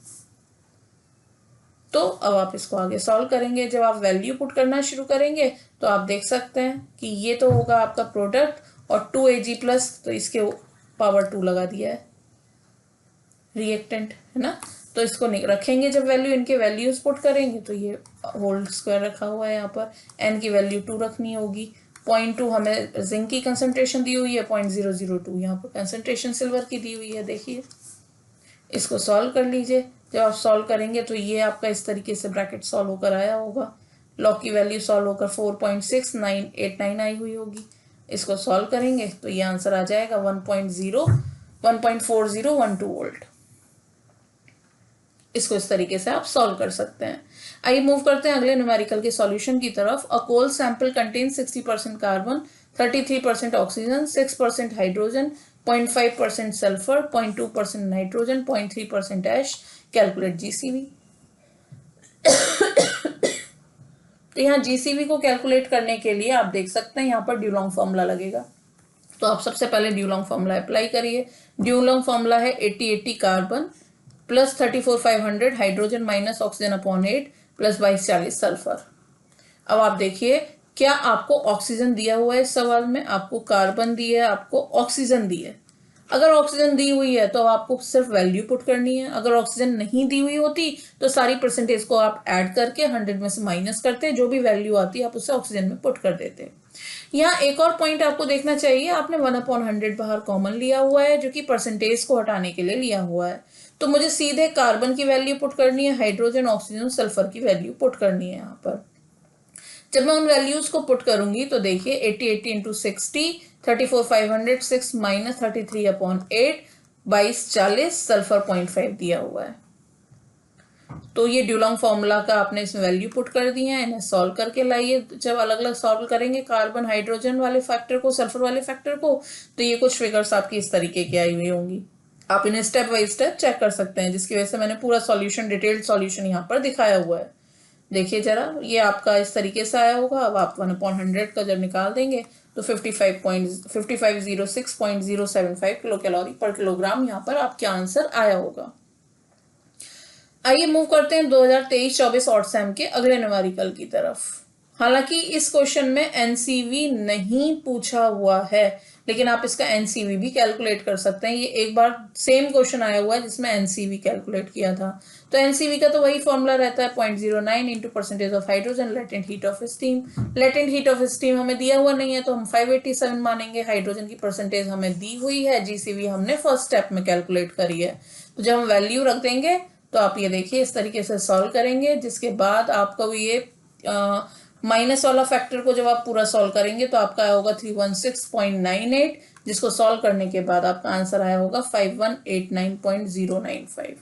तो अब आप इसको आगे सॉल्व करेंगे। जब आप वैल्यू पुट करना शुरू करेंगे तो आप देख सकते हैं कि ये तो होगा आपका प्रोडक्ट और 2Ag प्लस, तो इसके पावर 2 लगा दिया है रिएक्टेंट, है ना। तो इसको रखेंगे जब वैल्यू, इनके वैल्यूज पुट करेंगे तो ये होल स्क्वायर रखा हुआ है, यहाँ पर n की वैल्यू 2 रखनी होगी। 0.2 हमें जिंक की कंसंट्रेशन दी हुई है, 0.002 यहाँ पर कंसंट्रेशन सिल्वर की दी हुई है। देखिए इसको सॉल्व कर लीजिए। जब आप सॉल्व करेंगे तो ये आपका इस तरीके से ब्रैकेट सॉल्व होकर आया होगा। लॉग की वैल्यू सॉल्व होकर 4.6989 आई हुई होगी। इसको सॉल्व करेंगे तो ये आंसर आ जाएगा 1.4012 वोल्ट। इसको इस तरीके से आप सॉल्व कर सकते हैं। आइए मूव करते हैं अगले न्यूमेरिकल के सॉल्यूशन की तरफ। A coal sample contain 60% carbon, 33% oxygen, 6% hydrogen, 0.5% sulphur, 0.2% nitrogen, 0.3% ash. Calculate GCV. तो यहाँ जीसीवी को कैलकुलेट करने के लिए आप देख सकते हैं यहाँ पर ड्यूलॉन्ग फॉर्मूला लगेगा। तो आप सबसे पहले ड्यूलॉन्ग फॉर्मूला अप्लाई करिए। ड्यूलॉन्ग फॉर्मूला है 80 carbon plus 34 500 hydrogen minus oxygen upon 8 plus 22 40 sulphur. अब आप देखिए क्या आपको ऑक्सीजन दिया हुआ है इस सवाल में, आपको कार्बन दिया है, आपको ऑक्सीजन दी है। अगर ऑक्सीजन दी हुई है तो आपको सिर्फ वैल्यू पुट करनी है। अगर ऑक्सीजन नहीं दी हुई होती तो सारी परसेंटेज को आप ऐड करके 100 में से माइनस करते, जो भी वैल्यू आती है आप उसे ऑक्सीजन में पुट कर देते। यहाँ एक और पॉइंट आपको देखना चाहिए, आपने 1/100 बाहर कॉमन लिया हुआ है जो कि परसेंटेज को हटाने के लिए लिया हुआ है। तो मुझे सीधे कार्बन की वैल्यू पुट करनी है, हाइड्रोजन, ऑक्सीजन, सल्फर की वैल्यू पुट करनी है। यहाँ पर जब मैं उन वैल्यूज को पुट करूंगी तो देखिए 80 इंटू 60, 34 500, 6 माइनस 33 अपॉन 8, 22 40, सल्फर 0.5 दिया हुआ है। तो ये ड्यूलॉन्ग फॉर्मूला का आपने इसमें वैल्यू पुट कर दी है। इन्हें सॉल्व करके लाइए। जब अलग अलग सॉल्व करेंगे कार्बन हाइड्रोजन वाले फैक्टर को, सल्फर वाले फैक्टर को, तो ये कुछ फिगर्स आपकी इस तरीके की आई हुई होंगी। आप इन्हें स्टेप बाय स्टेप चेक कर सकते हैं, जिसकी वजह से मैंने पूरा सॉल्यूशन, डिटेल्ड सॉल्यूशन यहाँ पर दिखाया हुआ है। देखिए जरा, ये आपका इस तरीके से आया होगा। अब आप 1/100 का जब निकाल देंगे तो 5506.075 किलो कैलोरी पर किलोग्राम यहाँ पर आपका आंसर आया होगा। आइए मूव करते हैं 2023-24 ऑड सैम के अगले न्यूमेरिकल की तरफ। हालांकि इस क्वेश्चन में एनसीवी नहीं पूछा हुआ है, लेकिन आप इसका एनसीवी भी कैलकुलेट कर सकते हैं। ये एक बार सेम क्वेश्चन आया हुआ है जिसमें एनसीवी कैलकुलेट किया था। तो एनसीवी का तो वही फॉर्मूला रहता है 0.09 into percentage of hydrogen latent heat of steam. Latent heat of steam हमें दिया हुआ नहीं है तो हम 587 मानेंगे। हाइड्रोजन की परसेंटेज हमें दी हुई है, जीसीवी हमने फर्स्ट स्टेप में कैलकुलेट करी है। तो जब हम वैल्यू रख देंगे तो आप ये देखिए इस तरीके से सॉल्व करेंगे, जिसके बाद आपका ये माइनस वाला फैक्टर को जब आप पूरा सॉल्व करेंगे तो आपका आया होगा 316.98, जिसको सॉल्व करने के बाद आपका आंसर आया होगा 5189.095।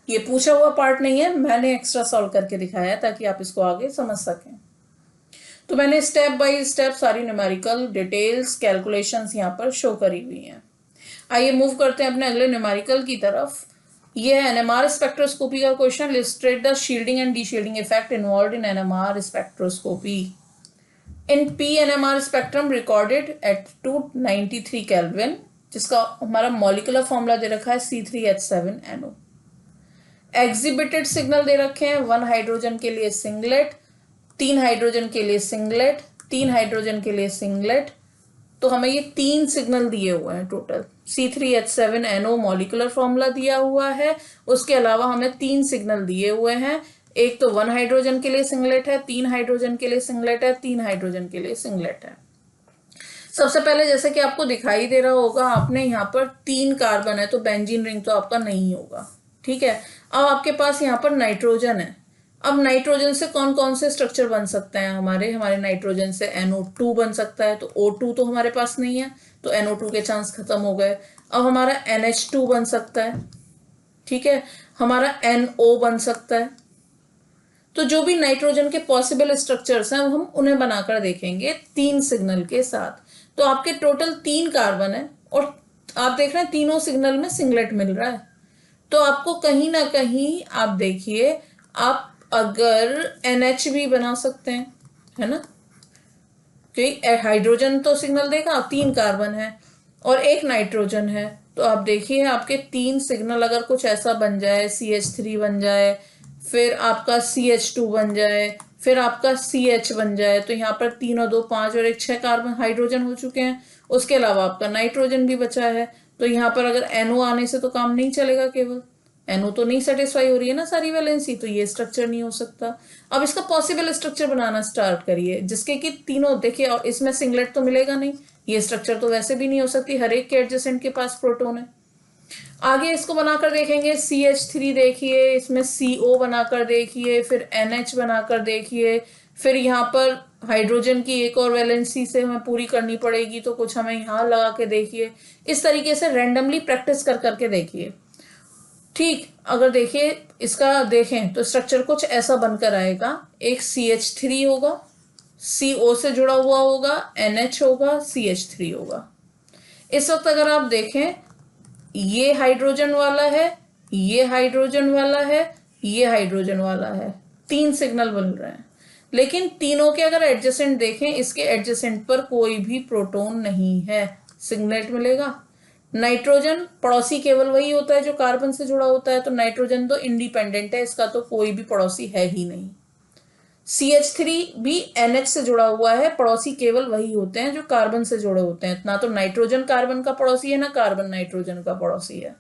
ये पूछा हुआ पार्ट नहीं है, मैंने एक्स्ट्रा सॉल्व करके दिखाया है ताकि आप इसको आगे समझ सकें। तो मैंने स्टेप बाय स्टेप सारी न्यूमेरिकल डिटेल्स, कैलकुलेशंस यहाँ पर शो करी हुई हैं। आइए मूव करते हैं अपने अगले न्यूमेरिकल की तरफ। ये है एनएमआर स्पेक्ट्रोस्कोपी का question. Illustrate the shielding and deshielding effect involved in NMR spectroscopy. In P NMR spectrum recorded at 293 kelvin, जिसका हमारा मॉलिक्यूलर फॉर्मूला दे रखा है C3H7NO। एग्जिबिटेड सिग्नल दे रखे हैं 1 हाइड्रोजन के लिए सिंगलेट, 3 हाइड्रोजन के लिए सिंगलेट, 3 हाइड्रोजन के लिए सिंगलेट। तो हमें ये 3 सिग्नल दिए हुए हैं टोटल। C3H7NO मॉलिक्यूलर फॉर्मूला दिया हुआ है, उसके अलावा हमें 3 सिग्नल दिए हुए हैं। एक तो 1 हाइड्रोजन के लिए सिंगलेट है, 3 हाइड्रोजन के लिए सिंगलेट है, 3 हाइड्रोजन के लिए सिंगलेट है। सबसे पहले जैसे कि आपको दिखाई दे रहा होगा, आपने यहाँ पर 3 कार्बन है तो बेंजीन रिंग तो आपका नहीं होगा, ठीक है। अब आपके पास यहाँ पर नाइट्रोजन है। अब नाइट्रोजन से कौन कौन से स्ट्रक्चर बन सकते हैं हमारे नाइट्रोजन से NO2 बन सकता है, तो O2 तो हमारे पास नहीं है, तो NO2 के चांस खत्म हो गए। अब हमारा NH2 बन सकता है, ठीक है, हमारा NO बन सकता है। तो जो भी नाइट्रोजन के पॉसिबल स्ट्रक्चर्स हैं हम उन्हें बनाकर देखेंगे 3 सिग्नल के साथ। तो आपके टोटल 3 कार्बन है और आप देख रहे हैं तीनों सिग्नल में सिंगलेट मिल रहा है। तो आपको कहीं ना कहीं आप देखिए, आप अगर NH भी बना सकते हैं, है ना, क्योंकि हाइड्रोजन तो सिग्नल देगा, 3 कार्बन है और 1 नाइट्रोजन है। तो आप देखिए आपके 3 सिग्नल अगर कुछ ऐसा बन जाए, CH3 बन जाए, फिर आपका CH2 बन जाए, फिर आपका CH बन जाए, तो यहाँ पर 3 और 2 5 और 1 6 कार्बन हाइड्रोजन हो चुके हैं। उसके अलावा आपका नाइट्रोजन भी बचा है। तो यहाँ पर अगर NO आने से तो काम नहीं चलेगा, केवल NO तो नहीं सेटिस्फाई हो रही है ना सारी वैलेंसी, तो ये स्ट्रक्चर नहीं हो सकता। अब इसका पॉसिबल स्ट्रक्चर बनाना स्टार्ट करिए, जिसके कि तीनों देखिए, और इसमें सिंगलेट तो मिलेगा नहीं, ये स्ट्रक्चर तो वैसे भी नहीं हो सकती, हर एक के एडजेसेंट के पास प्रोटॉन है। आगे इसको बनाकर देखेंगे, CH3 देखिए, इसमें CO बनाकर देखिए, फिर NH बनाकर देखिए, फिर यहाँ पर हाइड्रोजन की एक और वैलेंसी से हमें पूरी करनी पड़ेगी, तो कुछ हमें यहाँ लगा के देखिए। इस तरीके से रैंडमली प्रैक्टिस कर करके देखिए, ठीक। अगर देखिए इसका देखें तो स्ट्रक्चर कुछ ऐसा बनकर आएगा, एक CH3 होगा, CO से जुड़ा हुआ होगा, NH होगा, CH3 होगा। इस वक्त अगर आप देखें, ये हाइड्रोजन वाला है, ये हाइड्रोजन वाला है, ये हाइड्रोजन वाला है, 3 सिग्नल बन रहे हैं, लेकिन तीनों के अगर एडजेसेंट देखें, इसके एडजेसेंट पर कोई भी प्रोटॉन नहीं है, सिग्नलेट मिलेगा। नाइट्रोजन पड़ोसी केवल वही होता है जो कार्बन से जुड़ा होता है, तो नाइट्रोजन तो इंडिपेंडेंट है, इसका तो कोई भी पड़ोसी है ही नहीं। CH3 भी NH से जुड़ा हुआ है, पड़ोसी केवल वही होते हैं जो कार्बन से जुड़े होते हैं, ना तो नाइट्रोजन कार्बन का पड़ोसी है, ना कार्बन नाइट्रोजन का पड़ोसी है,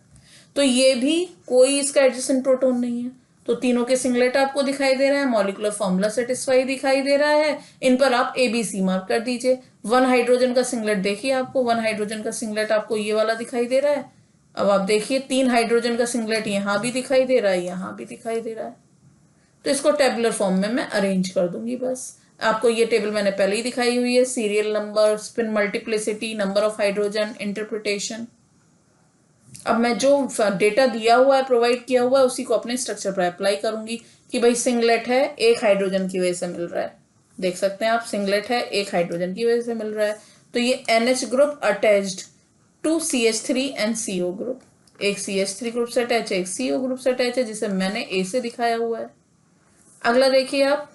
तो ये भी कोई इसका एडजेसेंट प्रोटॉन नहीं है। तो तीनों के सिंगलेट आपको दिखाई दे रहा है, मॉलिक्यूलर फॉर्मूला सेटिस्फाई दिखाई दे रहा है, इन पर आप ABC मार्क कर दीजिए। 1 हाइड्रोजन का सिंगलेट देखिए, आपको 1 हाइड्रोजन का सिंगलेट आपको ये वाला दिखाई दे रहा है। अब आप देखिए 3 हाइड्रोजन का सिंगलेट यहाँ भी दिखाई दे रहा है, यहाँ भी दिखाई दे रहा है। तो इसको टेबुलर फॉर्म में मैं अरेंज कर दूंगी बस। आपको ये टेबल मैंने पहले ही दिखाई हुई है, serial number, spin multiplicity, number of hydrogen, interpretation. अब मैं जो डेटा दिया हुआ है, प्रोवाइड किया हुआ है, उसी को अपने स्ट्रक्चर पर अप्लाई करूंगी कि भाई सिंगलेट है, एक हाइड्रोजन की वजह से मिल रहा है। देख सकते हैं आप, सिंगलेट है, एक हाइड्रोजन की वजह से मिल रहा है, तो ये NH group attached to CH3 and CO group, एक CH3 ग्रुप से अटैच है, एक CO ग्रुप से अटैच है, जिसे मैंने A से दिखाया हुआ है। अगला देखिए आप,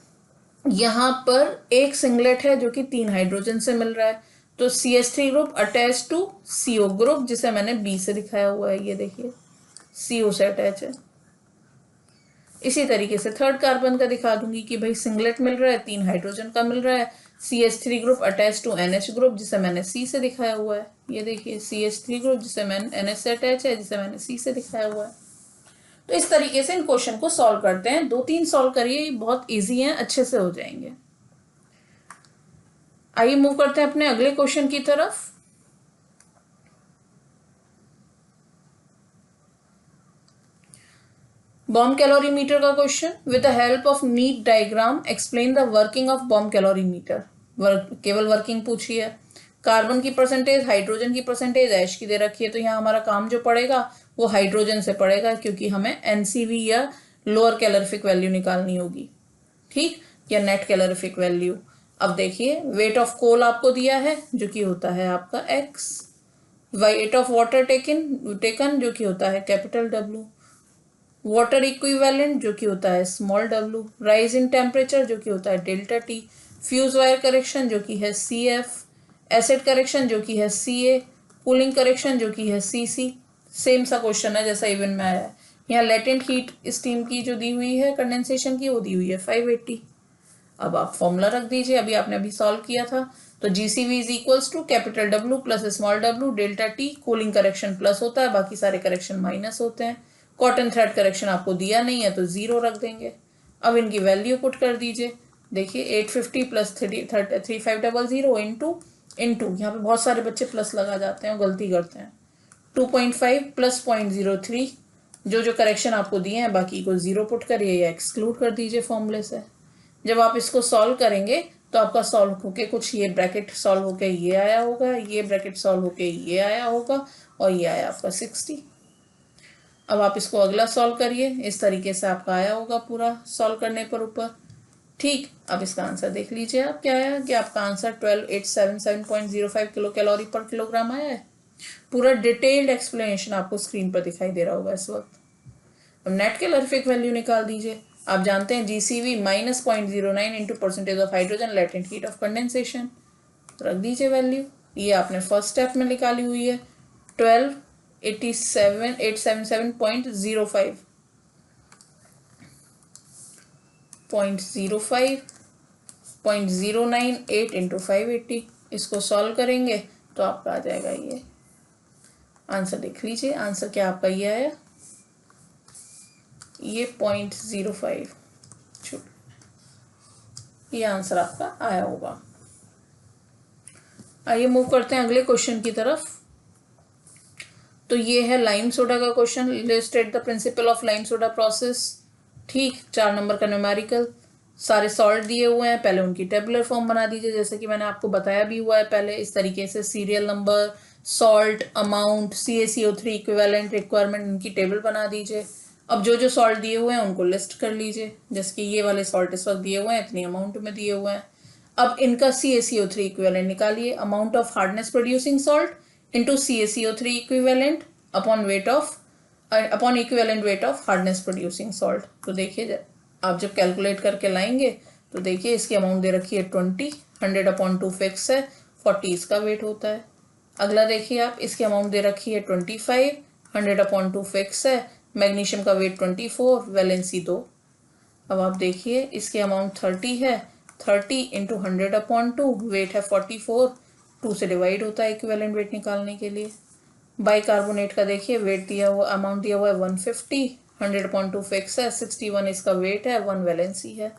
यहां पर एक सिंगलेट है जो कि 3 हाइड्रोजन से मिल रहा है, तो CH3 group attach to CO group, जिसे मैंने B से दिखाया हुआ है, ये देखिए CO से अटैच है। इसी तरीके से थर्ड कार्बन का दिखा दूंगी कि भाई सिंगलेट मिल रहा है, 3 हाइड्रोजन का मिल रहा है, CH3 group attach to NH group, जिसे मैंने C से दिखाया हुआ है, ये देखिए CH3 ग्रुप जिसे मैंने NH से अटैच है, जिसे मैंने C से दिखाया हुआ है। तो इस तरीके से इन क्वेश्चन को सॉल्व करते हैं, 2-3 सॉल्व करिए, बहुत इजी हैं, अच्छे से हो जाएंगे। आइए मूव करते हैं अपने अगले क्वेश्चन की तरफ। बॉम्ब कैलोरीमीटर का question, with the help of NEET diagram explain the working of bomb calorimeter. केवल वर्किंग पूछी है। कार्बन की परसेंटेज, हाइड्रोजन की परसेंटेज, ऐश की दे रखी है, तो यहाँ हमारा काम जो पड़ेगा वो हाइड्रोजन से पड़ेगा, क्योंकि हमें NCV या लोअर कैलोरीफिक वैल्यू निकालनी होगी, ठीक, या नेट कैलोरीफिक वैल्यू। अब देखिए वेट ऑफ कोल आपको दिया है जो कि होता है आपका X, weight of water taken जो कि होता है कैपिटल W, वाटर इक्विवेलेंट जो कि होता है small w, rise in temperature जो कि होता है delta T, fuse wire correction जो कि है CF, एसिड करेक्शन जो कि है CA, कूलिंग करेक्शन जो कि है CC। सेम सा क्वेश्चन है जैसा इवन में आया है। यहाँ लेटेंट हीट स्टीम की जो दी हुई है कंडेंसेशन की, वो दी हुई है 580। अब आप फॉर्मूला रख दीजिए, अभी सॉल्व किया था, तो GCV is equals to capital W plus small w delta T, cooling correction plus होता है, बाकी सारे करेक्शन माइनस होते हैं। कॉटन थ्रेड करेक्शन आपको दिया नहीं है तो 0 रख देंगे। अब इनकी वैल्यू पुट कर दीजिए, देखिए 850 प्लस 3500 इंटू यहाँ पे बहुत सारे बच्चे प्लस लगा जाते हैं, गलती करते हैं, 2.5 प्लस 0.03, जो करेक्शन आपको दिए हैं बाकी को 0 पुट करिए या एक्सक्लूड कर दीजिए फॉर्मूले से। जब आप इसको सॉल्व करेंगे तो आपका सॉल्व होके कुछ ये ब्रैकेट सॉल्व होके ये आया होगा, ये ब्रैकेट सॉल्व होके ये आया होगा, और ये आया आपका 60। अब आप इसको अगला सॉल्व करिए, इस तरीके से आपका आया होगा पूरा सॉल्व करने पर ऊपर, ठीक। अब इसका आंसर देख लीजिए आप क्या आया, कि आपका आंसर 12877.05 किलो कैलोरी पर किलोग्राम आया है। पूरा डिटेल्ड एक्सप्लेनेशन आपको स्क्रीन पर दिखाई दे रहा होगा इस वक्त। अब नेट कैलोरीफिक वैल्यू निकाल दीजिए। आप जानते हैं GCV minus 0.09 into percentage of hydrogen latent heat of condensation, रख दीजिए वैल्यू। ये आपने फर्स्ट स्टेप में निकाली हुई है 12877.05 0.098 इंटू 580। इसको सॉल्व करेंगे तो आपका आ जाएगा ये आंसर, देख लीजिए आंसर क्या आपका ये आया, ये 0.05, ये आंसर आपका आया होगा। आइए मूव करते हैं अगले क्वेश्चन की तरफ। तो ये है लाइम सोडा का question, illustrate the principle of lime soda process, ठीक। 4 नंबर का न्यूमेरिकल, सारे सॉल्ट दिए हुए हैं, पहले उनकी टेबुलर फॉर्म बना दीजिए, जैसे कि मैंने आपको बताया भी हुआ है पहले, इस तरीके से serial number, salt, amount, CaCO3 equivalent, requirement, इनकी टेबल बना दीजिए। अब जो सॉल्ट दिए हुए हैं उनको लिस्ट कर लीजिए, जैसे कि ये वाले सॉल्ट इस वक्त दिए हुए हैं, इतनी अमाउंट में दिए हुए हैं। अब इनका CaCO3 इक्विवेलेंट निकालिए, amount of hardness producing salt into CaCO3 equivalent upon equivalent weight of hardness producing salt। तो देखिए आप जब कैलकुलेट करके लाएंगे तो देखिए इसकी अमाउंट दे रखी है 20, 100/2 फिक्स है, 40 इसका वेट होता है। अगला देखिए आप, इसकी अमाउंट दे रखी है 25, 100/2 फिक्स है, मैग्नीशियम का वेट 24, वैलेंसी 2। अब आप देखिए इसकी अमाउंट 30 है, 30 इंटू 100/2, वेट है 44, 2 से डिवाइड होता है इक्विवेलेंट वेट निकालने के लिए। बाइकार्बोनेट का देखिए वेट दिया हुआ, अमाउंट दिया हुआ है 150, 100/2 फिक्स है, 61 इसका वेट है, 1 वैलेंसी है।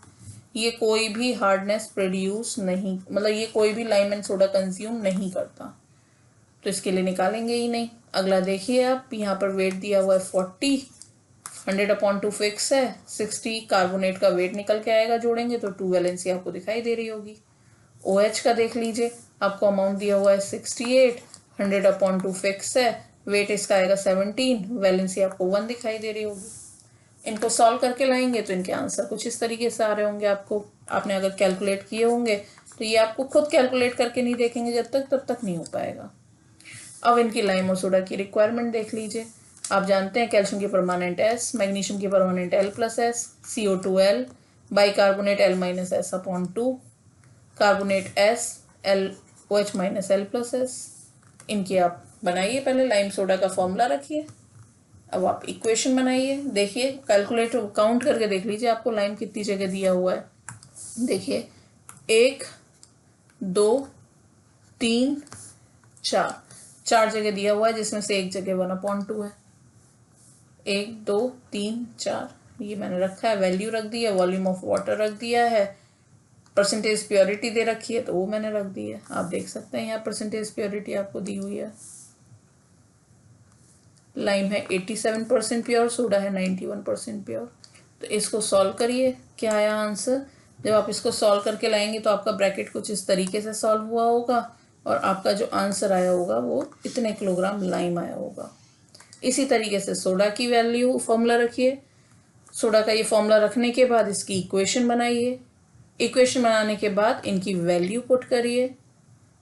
ये कोई भी हार्डनेस प्रोड्यूस नहीं, मतलब ये कोई भी लाइम एंड सोडा कंज्यूम नहीं करता, तो इसके लिए निकालेंगे ही नहीं। अगला देखिए आप, यहाँ पर वेट दिया हुआ है 40, 100/2 फिक्स है, 60 कार्बोनेट का वेट निकल के आएगा, जोड़ेंगे तो 2 वैलेंसी आपको दिखाई दे रही होगी। OH का देख लीजिए, आपको अमाउंट दिया हुआ है 68, 100/2 फिक्स है, वेट इसका आएगा 17, वैलेंसी आपको 1 दिखाई दे रही होगी। इनको सॉल्व करके लाएंगे तो इनके आंसर कुछ इस तरीके से आ रहे होंगे। आपने अगर कैलकुलेट किए होंगे तो ये आपको खुद कैलकुलेट करके नहीं देखेंगे जब तक, तब तक नहीं हो पाएगा। अब इनकी लाइम और सोडा की रिक्वायरमेंट देख लीजिए। आप जानते हैं कैल्शियम की परमानेंट S, मैग्नीशियम की permanent L+S, CO2L, bicarbonate L-S/2, carbonate S, OH-L+S। इनकी आप बनाइए, पहले लाइम सोडा का फॉर्मूला रखिए। अब आप इक्वेशन बनाइए, देखिए कैलकुलेट काउंट करके देख लीजिए आपको लाइम कितनी जगह दिया हुआ है। देखिए 1, 2, 3, 4 जगह दिया हुआ है, जिसमें से एक जगह 1/2 है। 1, 2, 3, 4 ये मैंने रखा है, वैल्यू रख दी है, वॉल्यूम ऑफ वाटर रख दिया है, परसेंटेज प्योरिटी दे रखी है तो वो मैंने रख दी है। आप देख सकते हैं यहाँ परसेंटेज प्योरिटी आपको दी हुई है। लाइम है 87% प्योर, सोडा है 91% प्योर। तो इसको सॉल्व करिए, क्या आया आंसर। जब आप इसको सॉल्व करके लाएंगे तो आपका ब्रैकेट कुछ इस तरीके से सॉल्व हुआ होगा और आपका जो आंसर आया होगा वो इतने किलोग्राम लाइम आया होगा। इसी तरीके से सोडा की वैल्यू फॉर्मूला रखिए। सोडा का ये फॉर्मूला रखने के बाद इसकी इक्वेशन बनाइए। इक्वेशन बनाने के बाद इनकी वैल्यू पुट करिए,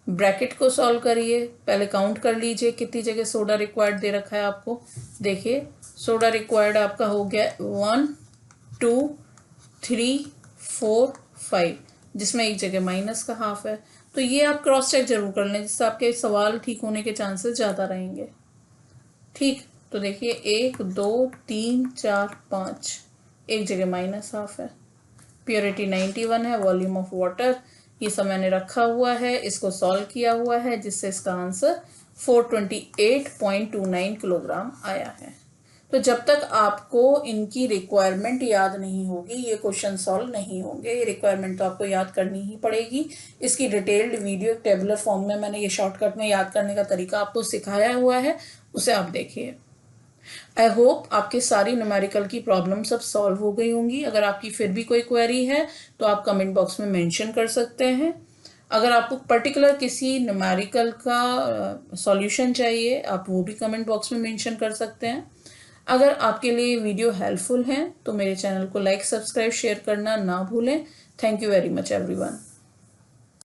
ब्रैकेट को सॉल्व करिए। पहले काउंट कर लीजिए कितनी जगह सोडा रिक्वायर्ड दे रखा है आपको। देखिए सोडा रिक्वायर्ड आपका हो गया 1, 2, 3, 4, 5, जिसमें एक जगह माइनस का हाफ है। तो ये आप क्रॉस चेक जरूर कर लें, जिससे आपके सवाल ठीक होने के चांसेस ज़्यादा रहेंगे। ठीक, तो देखिए 1, 2, 3, 4, 5, एक जगह माइनस हाफ है। प्योरिटी 91 है, वॉल्यूम ऑफ वाटर ये सब मैंने रखा हुआ है, इसको सॉल्व किया हुआ है, जिससे इसका आंसर 428.29 किलोग्राम आया है। तो जब तक आपको इनकी रिक्वायरमेंट याद नहीं होगी ये क्वेश्चन सॉल्व नहीं होंगे। ये रिक्वायरमेंट तो आपको याद करनी ही पड़ेगी। इसकी डिटेल्ड वीडियो टेबुलर फॉर्म में मैंने ये शॉर्टकट में याद करने का तरीका आपको सिखाया हुआ है, उसे आप देखिए। आई होप आपके सारी न्यूमेरिकल की प्रॉब्लम सब सॉल्व हो गई होंगी। अगर आपकी फिर भी कोई क्वेरी है तो आप कमेंट बॉक्स में मेंशन कर सकते हैं। अगर आपको पर्टिकुलर किसी न्यूमेरिकल का सॉल्यूशन चाहिए आप वो भी कमेंट बॉक्स में मेंशन कर सकते हैं। अगर आपके लिए वीडियो हेल्पफुल है तो मेरे चैनल को लाइक, सब्सक्राइब, शेयर करना ना भूलें। Thank you very much everyone.